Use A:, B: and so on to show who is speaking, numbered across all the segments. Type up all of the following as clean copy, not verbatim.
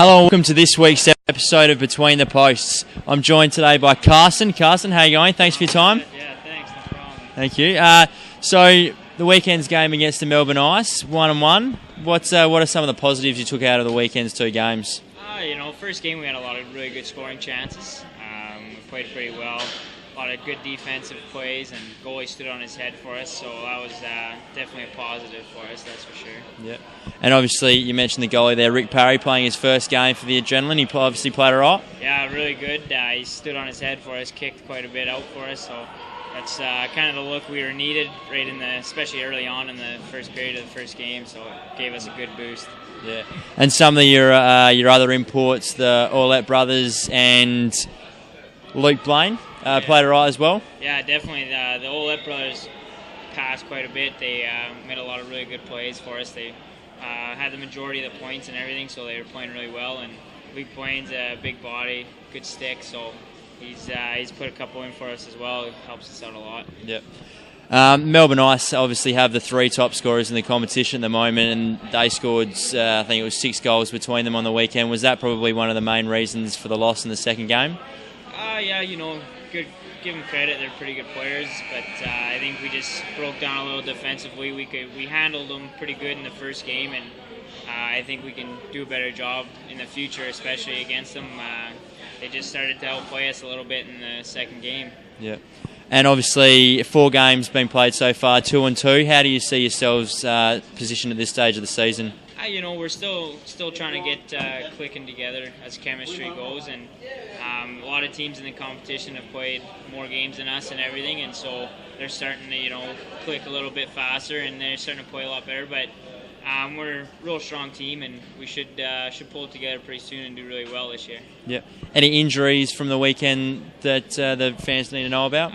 A: Hello, welcome to this week's episode of Between the Posts. I'm joined today by Carson. Carson, how are you going? Thanks for your time.
B: Yeah, thanks. No problem.
A: Thank you. So, the weekend's game against the Melbourne Ice, 1-1. What are some of the positives you took out of the weekend's two games?
B: First game we had a lot of really good scoring chances. We played pretty well. A lot of good defensive plays, and goalie stood on his head for us, so that was definitely a positive for us, that's for sure.
A: Yeah. And obviously, you mentioned the goalie there, Rick Parry, playing his first game for the Adrenaline. He obviously played all right.
B: Yeah, really good. He stood on his head for us, kicked quite a bit out for us, so that's kind of the look we were needed, especially early on in the first period of the first game, so it gave us a good boost.
A: Yeah. And some of your other imports, the Orlett brothers and Luke Blaine, played all right as well?
B: Yeah, definitely. The Orlett brothers passed quite a bit. They made a lot of really good plays for us. They had the majority of the points and everything, so they were playing really well. And Luke Blaine's a big body, good stick, so he's put a couple in for us as well. It helps us out a lot.
A: Yep. Melbourne Ice obviously have the three top scorers in the competition at the moment, and they scored, I think it was 6 goals between them on the weekend. Was that probably one of the main reasons for the loss in the second game?
B: Yeah, good. Give them credit; they're pretty good players. But I think we just broke down a little defensively. We handled them pretty good in the first game, and I think we can do a better job in the future, especially against them. They just started to outplay us a little bit in the second game.
A: Yeah. And obviously, 4 games been played so far, 2-2. How do you see yourselves positioned at this stage of the season?
B: We're still trying to get clicking together as chemistry goes, and a lot of teams in the competition have played more games than us and everything, and so they're starting to click a little bit faster, and they're starting to play a lot better. But we're a real strong team, and we should pull it together pretty soon and do really well this year.
A: Yeah. Any injuries from the weekend that the fans need to know about?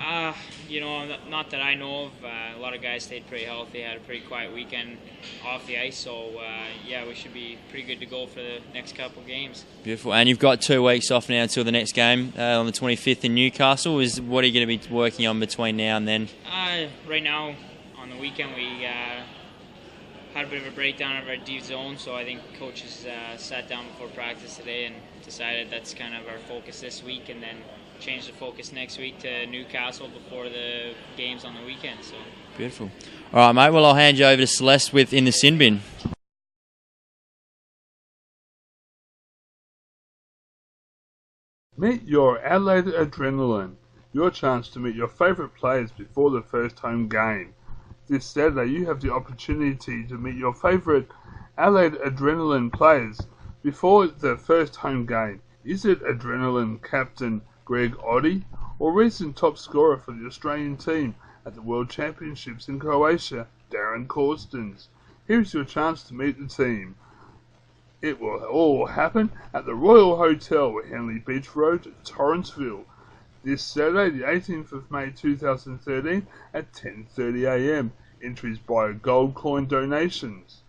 B: Not that I know of. A lot of guys stayed pretty healthy, had a pretty quiet weekend off the ice, so we should be pretty good to go for the next couple games.
A: Beautiful. And you've got 2 weeks off now until the next game on the 25th in Newcastle. What are you going to be working on between now and then?
B: Right now, on the weekend, we had a bit of a breakdown of our deep zone, so I think coaches sat down before practice today and decided that's kind of our focus this week, and then change the focus next week to Newcastle before the games on the weekend. So
A: beautiful. All right, mate. Well, I'll hand you over to Celeste with In the Sin Bin.
C: Meet your Adelaide Adrenaline, your chance to meet your favourite players before the first home game. This Saturday you have the opportunity to meet your favourite Adelaide Adrenaline players before the first home game. Is it Adrenaline captain Greg Oddie, or recent top scorer for the Australian team at the World Championships in Croatia, Darren Corstens? Here's your chance to meet the team. It will all happen at the Royal Hotel at Henley Beach Road, Torrensville, this Saturday, the 18th of May 2013 at 10:30 a.m. Entries by gold coin donations.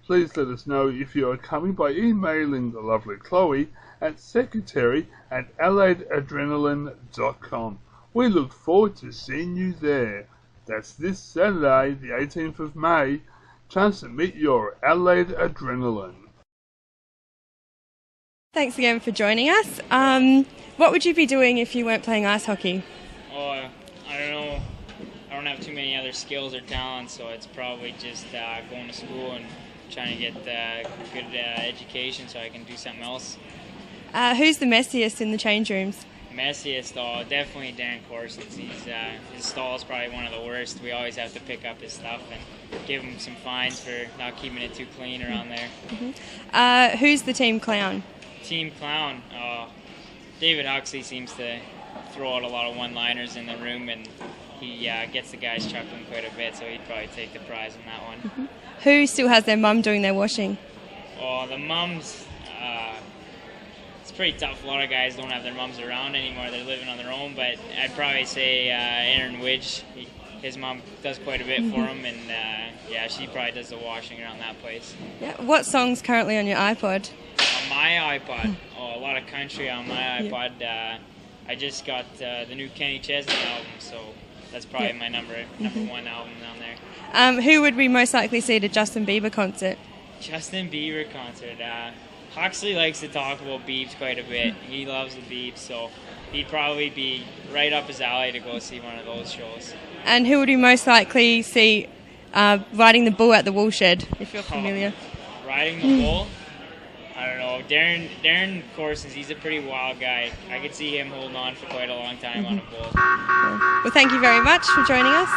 C: Please let us know if you are coming by emailing the lovely Chloe at secretary@AdelaideAdrenaline.com. We look forward to seeing you there. That's this Saturday, the 18th of May. Chance to meet your Adelaide Adrenaline.
D: Thanks again for joining us. What would you be doing if you weren't playing ice hockey?
B: I don't know. I don't have too many other skills or talents, so it's probably just going to school and trying to get good education so I can do something else.
D: Who's the messiest in the change rooms?
B: Messiest, definitely Darren Corson's. His stall is probably one of the worst. We always have to pick up his stuff and give him some fines for not keeping it too clean around there.
D: Mm-hmm. Who's the team clown?
B: Team clown? David Huxley seems to throw out a lot of one-liners in the room, and he gets the guys chuckling quite a bit, so he'd probably take the prize on that one.
D: Mm-hmm. Who still has their mum doing their washing?
B: The mums, it's pretty tough. A lot of guys don't have their mums around anymore. They're living on their own, but I'd probably say Aaron Widge. His mum does quite a bit for him, and she probably does the washing around that place. Yeah.
D: What song's currently on your iPod?
B: On my iPod? A lot of country on my iPod. I just got the new Kenny Chesney album, so that's probably my number one album down there.
D: Who would we most likely see at a Justin Bieber concert?
B: Justin Bieber concert? Huxley likes to talk about beeps quite a bit. He loves the beeps, so he'd probably be right up his alley to go see one of those shows.
D: And who would you most likely see riding the bull at the woolshed, if you're familiar?
B: Riding the bull? I don't know. Darren Corsons, he's a pretty wild guy. I could see him holding on for quite a long time on a bull.
D: Well, thank you very much for joining us.